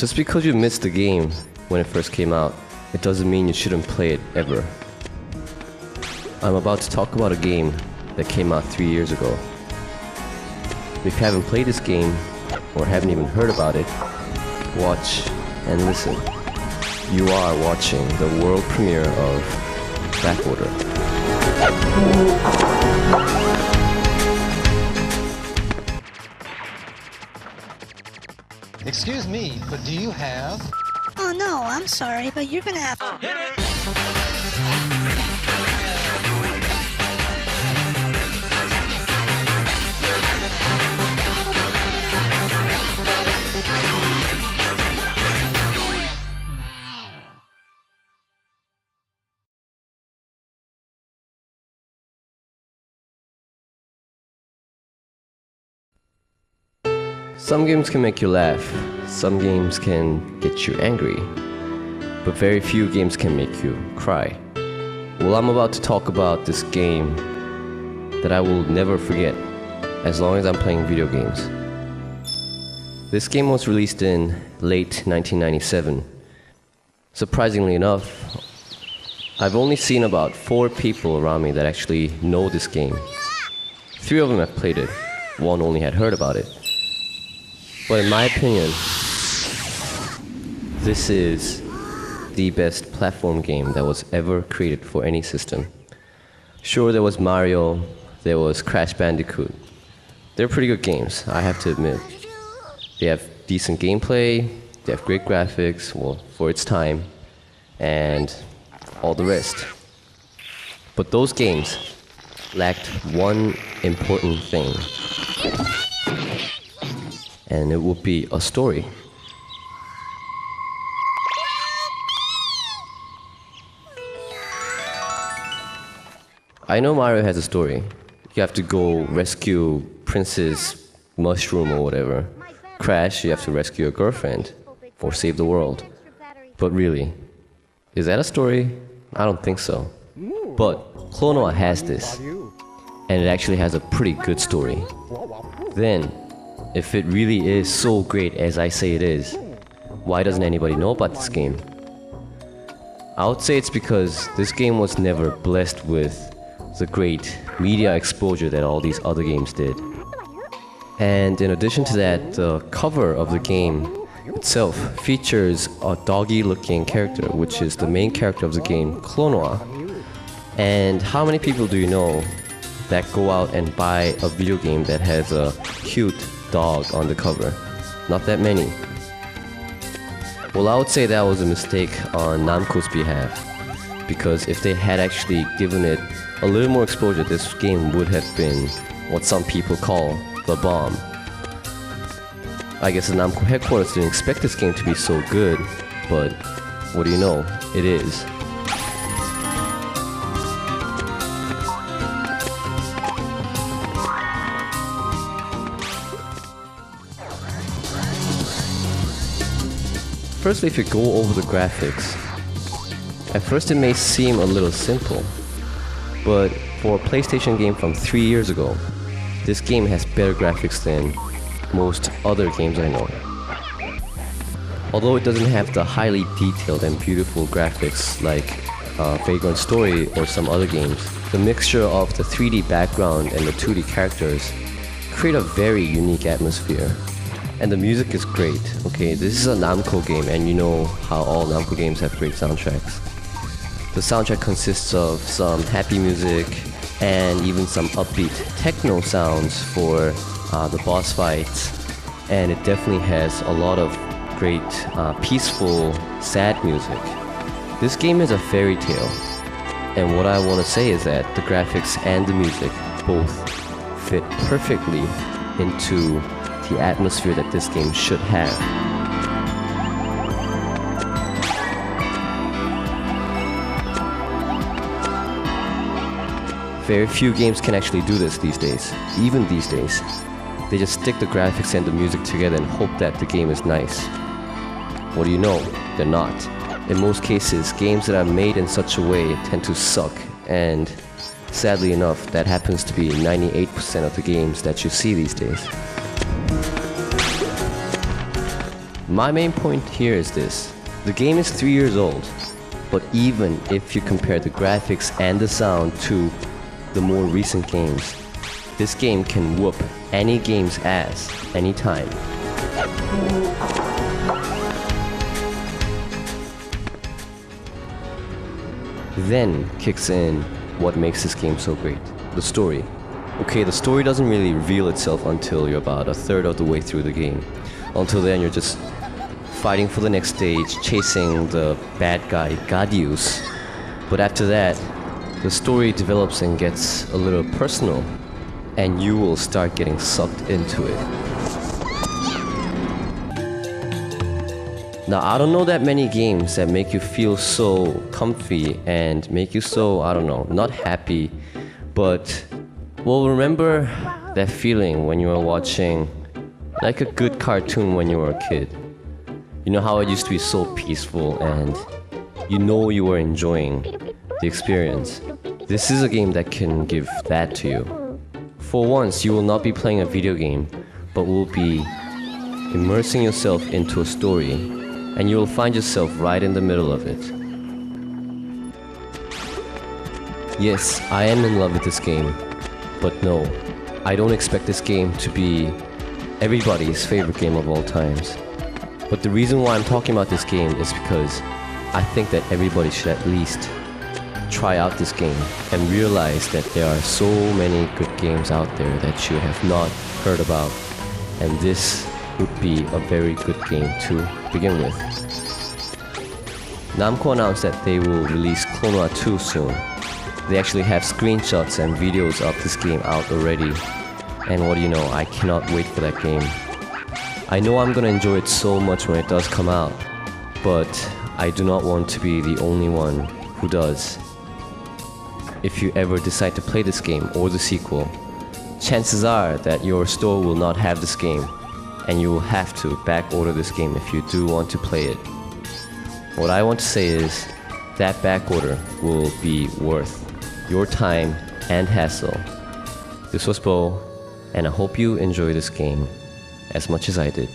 Just because you missed the game when it first came out, it doesn't mean you shouldn't play it ever. I'm about to talk about a game that came out 3 years ago. If you haven't played this game, or haven't even heard about it, watch and listen. You are watching the world premiere of Backorder. Excuse me, but do you have... Oh no, I'm sorry, but you're gonna have to... Hit it! Some games can make you laugh, some games can get you angry, but very few games can make you cry. Well, I'm about to talk about this game that I will never forget as long as I'm playing video games. This game was released in late 1997. Surprisingly enough, I've only seen about 4 people around me that actually know this game. 3 of them have played it, 1 only had heard about it. But in my opinion, this is the best platform game that was ever created for any system. Sure, there was Mario, there was Crash Bandicoot. They're pretty good games, I have to admit. They have decent gameplay, they have great graphics, well, for its time, and all the rest. But those games lacked one important thing. And it would be a story. I know Mario has a story. You have to go rescue Princess Mushroom or whatever. Crash, you have to rescue your girlfriend or save the world. But really, is that a story? I don't think so. But Klonoa has this, and it actually has a pretty good story. Then, if it really is so great as I say it is, why doesn't anybody know about this game? I would say it's because this game was never blessed with the great media exposure that all these other games did. And in addition to that, the cover of the game itself features a doggy-looking character, which is the main character of the game, Klonoa. And how many people do you know that go out and buy a video game that has a cute dog on the cover? Not that many. Well, I would say that was a mistake on Namco's behalf, because if they had actually given it a little more exposure, this game would have been what some people call the bomb. I guess the Namco headquarters didn't expect this game to be so good, but what do you know, it is. Firstly, if you go over the graphics, at first it may seem a little simple, but for a PlayStation game from 3 years ago, this game has better graphics than most other games I know. Although it doesn't have the highly detailed and beautiful graphics like Vagrant Story or some other games, the mixture of the 3D background and the 2D characters create a very unique atmosphere. And the music is great. Okay, this is a Namco game, and you know how all Namco games have great soundtracks. The soundtrack consists of some happy music and even some upbeat techno sounds for the boss fights, and it definitely has a lot of great peaceful, sad music. This game is a fairy tale, and what I want to say is that the graphics and the music both fit perfectly into the atmosphere that this game should have. Very few games can actually do this these days, even these days. They just stick the graphics and the music together and hope that the game is nice. What do you know? They're not. In most cases, games that are made in such a way tend to suck, and sadly enough, that happens to be 98% of the games that you see these days. My main point here is this. The game is 3 years old, but even if you compare the graphics and the sound to the more recent games, this game can whoop any game's ass anytime. Then kicks in what makes this game so great, the story. Okay, the story doesn't really reveal itself until you're about a third of the way through the game. Until then, you're just fighting for the next stage, chasing the bad guy, Gadius. But after that, the story develops and gets a little personal, and you will start getting sucked into it. Now, I don't know that many games that make you feel so comfy and make you so, I don't know, not happy, but, well, remember that feeling when you were watching like a good cartoon when you were a kid. You know how it used to be so peaceful and you know you were enjoying the experience. This is a game that can give that to you. For once, you will not be playing a video game, but will be immersing yourself into a story, and you will find yourself right in the middle of it. Yes, I am in love with this game, but no, I don't expect this game to be everybody's favorite game of all times. But the reason why I'm talking about this game is because I think that everybody should at least try out this game and realize that there are so many good games out there that you have not heard about, and this would be a very good game to begin with. Namco announced that they will release Klonoa 2 soon. They actually have screenshots and videos of this game out already, and what do you know, I cannot wait for that game. I know I'm gonna enjoy it so much when it does come out, but I do not want to be the only one who does. If you ever decide to play this game or the sequel, chances are that your store will not have this game, and you will have to back order this game if you do want to play it. What I want to say is that back order will be worth your time and hassle. This was Bo, and I hope you enjoy this game as much as I did.